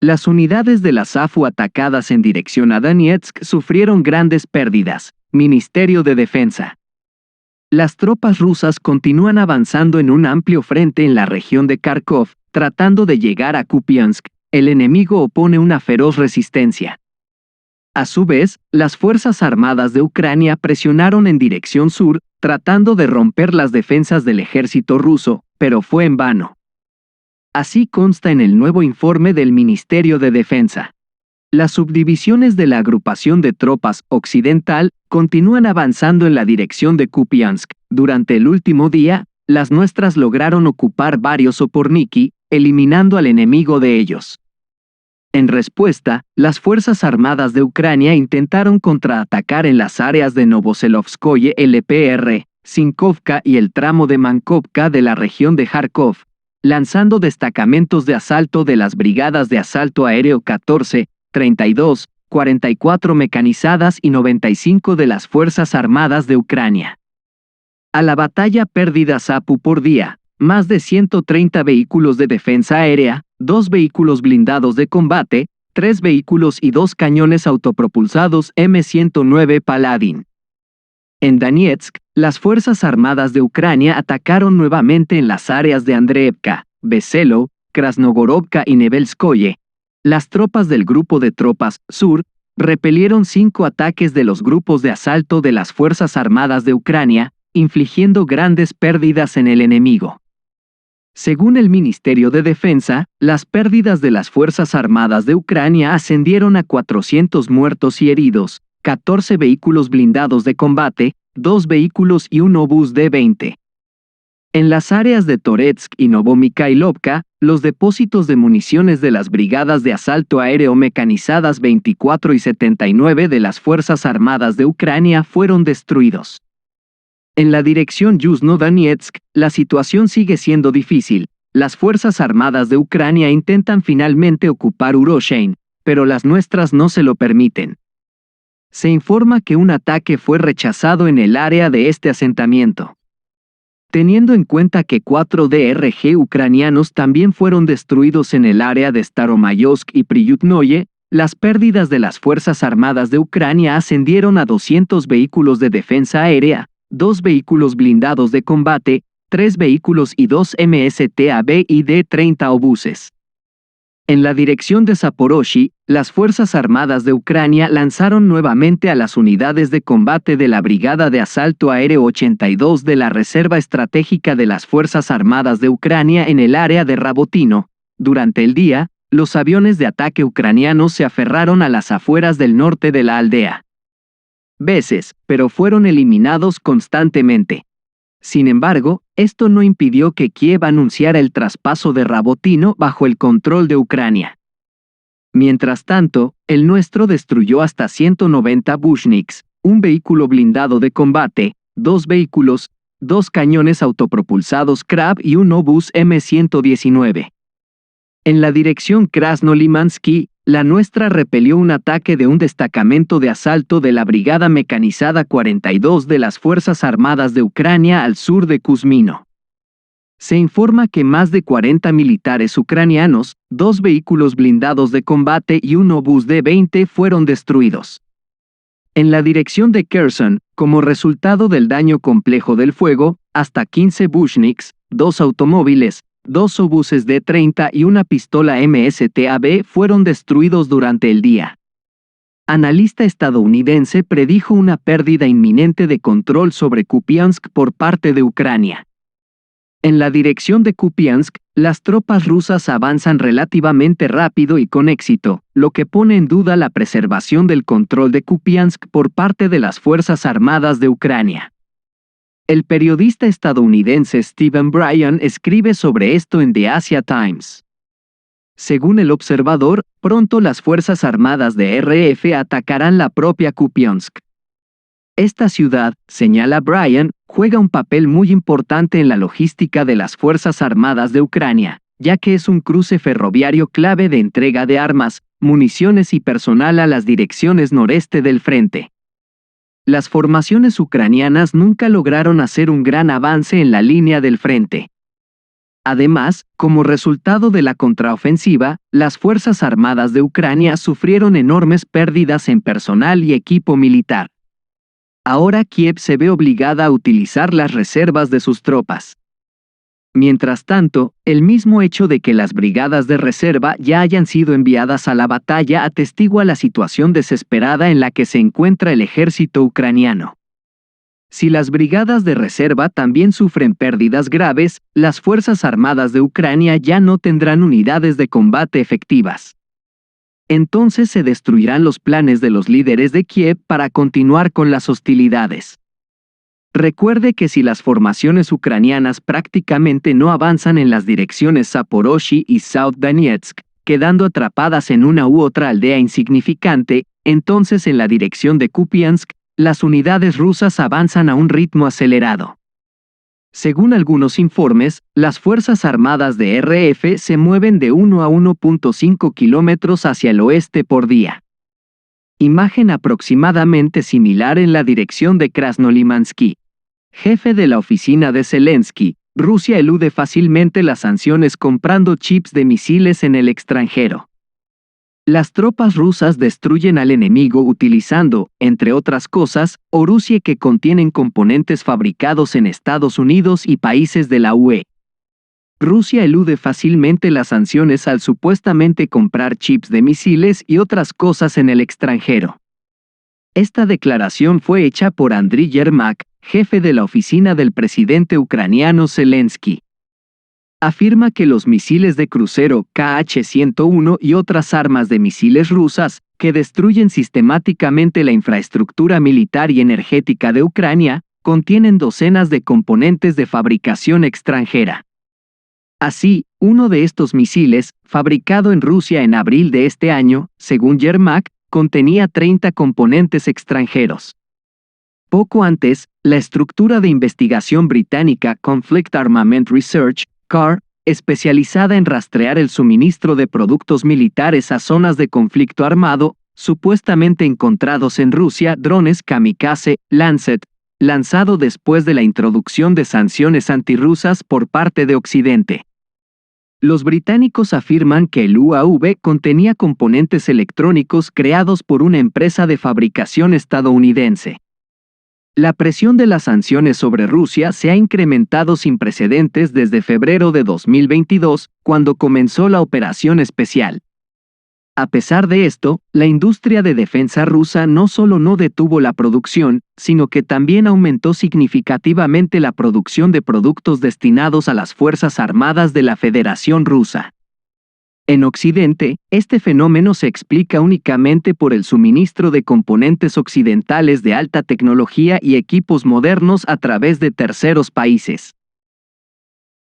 Las unidades de la SAFU atacadas en dirección a Donetsk sufrieron grandes pérdidas. Ministerio de Defensa. Las tropas rusas continúan avanzando en un amplio frente en la región de Kharkov, tratando de llegar a Kupiansk. El enemigo opone una feroz resistencia. A su vez, las Fuerzas Armadas de Ucrania presionaron en dirección sur, tratando de romper las defensas del ejército ruso, pero fue en vano. Así consta en el nuevo informe del Ministerio de Defensa. Las subdivisiones de la agrupación de tropas occidental continúan avanzando en la dirección de Kupiansk. Durante el último día, las nuestras lograron ocupar varios Oporniki, eliminando al enemigo de ellos. En respuesta, las Fuerzas Armadas de Ucrania intentaron contraatacar en las áreas de Novoselovskoye LPR, Sinkovka y el tramo de Mankovka de la región de Kharkov, lanzando destacamentos de asalto de las brigadas de asalto aéreo 14, 32, 44 mecanizadas y 95 de las Fuerzas Armadas de Ucrania. A la batalla pérdida SAPU por día, más de 130 vehículos de defensa aérea, 2 vehículos blindados de combate, 3 vehículos y 2 cañones autopropulsados M109 Paladin. En Donetsk, las Fuerzas Armadas de Ucrania atacaron nuevamente en las áreas de Andreevka, Veselo, Krasnogorovka y Nevelskoye. Las tropas del Grupo de Tropas Sur repelieron 5 ataques de los grupos de asalto de las Fuerzas Armadas de Ucrania, infligiendo grandes pérdidas en el enemigo. Según el Ministerio de Defensa, las pérdidas de las Fuerzas Armadas de Ucrania ascendieron a 400 muertos y heridos, 14 vehículos blindados de combate, 2 vehículos y un obús D-20. En las áreas de Toretsk y Novomikhailovka, los depósitos de municiones de las brigadas de asalto aéreo mecanizadas 24 y 79 de las Fuerzas Armadas de Ucrania fueron destruidos. En la dirección Yuzhno-Donetsk, la situación sigue siendo difícil. Las Fuerzas Armadas de Ucrania intentan finalmente ocupar Uroshein, pero las nuestras no se lo permiten. Se informa que un ataque fue rechazado en el área de este asentamiento. Teniendo en cuenta que 4 DRG ucranianos también fueron destruidos en el área de Staromayorsk y Priyutnoye, las pérdidas de las Fuerzas Armadas de Ucrania ascendieron a 200 vehículos de defensa aérea, 2 vehículos blindados de combate, 3 vehículos y 2 MSTAB y D-30 obuses. En la dirección de Zaporozhye, las Fuerzas Armadas de Ucrania lanzaron nuevamente a las unidades de combate de la Brigada de Asalto Aéreo 82 de la Reserva Estratégica de las Fuerzas Armadas de Ucrania en el área de Rabotino. Durante el día, los aviones de ataque ucranianos se aferraron a las afueras del norte de la aldea. Pero fueron eliminados constantemente. Sin embargo, esto no impidió que Kiev anunciara el traspaso de Rabotino bajo el control de Ucrania. Mientras tanto, el nuestro destruyó hasta 190 Bushniks, un vehículo blindado de combate, 2 vehículos, 2 cañones autopropulsados Krab y un obús M119. En la dirección Krasnolimansky, la nuestra repelió un ataque de un destacamento de asalto de la Brigada Mecanizada 42 de las Fuerzas Armadas de Ucrania al sur de Kuzmino. Se informa que más de 40 militares ucranianos, 2 vehículos blindados de combate y un obús D-20 fueron destruidos. En la dirección de Kherson, como resultado del daño complejo del fuego, hasta 15 Bushniks, 2 automóviles, 2 obuses D-30 y una pistola MSTAB fueron destruidos durante el día. Analista estadounidense predijo una pérdida inminente de control sobre Kupiansk por parte de Ucrania. En la dirección de Kupiansk, las tropas rusas avanzan relativamente rápido y con éxito, lo que pone en duda la preservación del control de Kupiansk por parte de las Fuerzas Armadas de Ucrania. El periodista estadounidense Stephen Bryan escribe sobre esto en The Asia Times. Según el observador, pronto las Fuerzas Armadas de RF atacarán la propia Kupiansk. Esta ciudad, señala Bryan, juega un papel muy importante en la logística de las Fuerzas Armadas de Ucrania, ya que es un cruce ferroviario clave de entrega de armas, municiones y personal a las direcciones noreste del frente. Las formaciones ucranianas nunca lograron hacer un gran avance en la línea del frente. Además, como resultado de la contraofensiva, las Fuerzas Armadas de Ucrania sufrieron enormes pérdidas en personal y equipo militar. Ahora Kiev se ve obligada a utilizar las reservas de sus tropas. Mientras tanto, el mismo hecho de que las brigadas de reserva ya hayan sido enviadas a la batalla atestigua la situación desesperada en la que se encuentra el ejército ucraniano. Si las brigadas de reserva también sufren pérdidas graves, las Fuerzas Armadas de Ucrania ya no tendrán unidades de combate efectivas. Entonces se destruirán los planes de los líderes de Kiev para continuar con las hostilidades. Recuerde que si las formaciones ucranianas prácticamente no avanzan en las direcciones Zaporozhye y South Donetsk, quedando atrapadas en una u otra aldea insignificante, entonces en la dirección de Kupiansk, las unidades rusas avanzan a un ritmo acelerado. Según algunos informes, las Fuerzas Armadas de RF se mueven de 1 a 1.5 kilómetros hacia el oeste por día. Imagen aproximadamente similar en la dirección de Krasnolimansky. Jefe de la oficina de Zelensky, Rusia elude fácilmente las sanciones comprando chips de misiles en el extranjero. Las tropas rusas destruyen al enemigo utilizando, entre otras cosas, orusie que contienen componentes fabricados en Estados Unidos y países de la UE. Rusia elude fácilmente las sanciones al supuestamente comprar chips de misiles y otras cosas en el extranjero. Esta declaración fue hecha por Andriy Yermak, jefe de la oficina del presidente ucraniano Zelensky. Afirma que los misiles de crucero Kh-101 y otras armas de misiles rusas, que destruyen sistemáticamente la infraestructura militar y energética de Ucrania, contienen docenas de componentes de fabricación extranjera. Así, uno de estos misiles, fabricado en Rusia en abril de este año, según Yermak, contenía 30 componentes extranjeros. Poco antes, la estructura de investigación británica Conflict Armament Research, CAR, especializada en rastrear el suministro de productos militares a zonas de conflicto armado, supuestamente encontrados en Rusia, drones kamikaze, Lancet, lanzado después de la introducción de sanciones antirrusas por parte de Occidente. Los británicos afirman que el UAV contenía componentes electrónicos creados por una empresa de fabricación estadounidense. La presión de las sanciones sobre Rusia se ha incrementado sin precedentes desde febrero de 2022, cuando comenzó la operación especial. A pesar de esto, la industria de defensa rusa no solo no detuvo la producción, sino que también aumentó significativamente la producción de productos destinados a las Fuerzas Armadas de la Federación Rusa. En Occidente, este fenómeno se explica únicamente por el suministro de componentes occidentales de alta tecnología y equipos modernos a través de terceros países.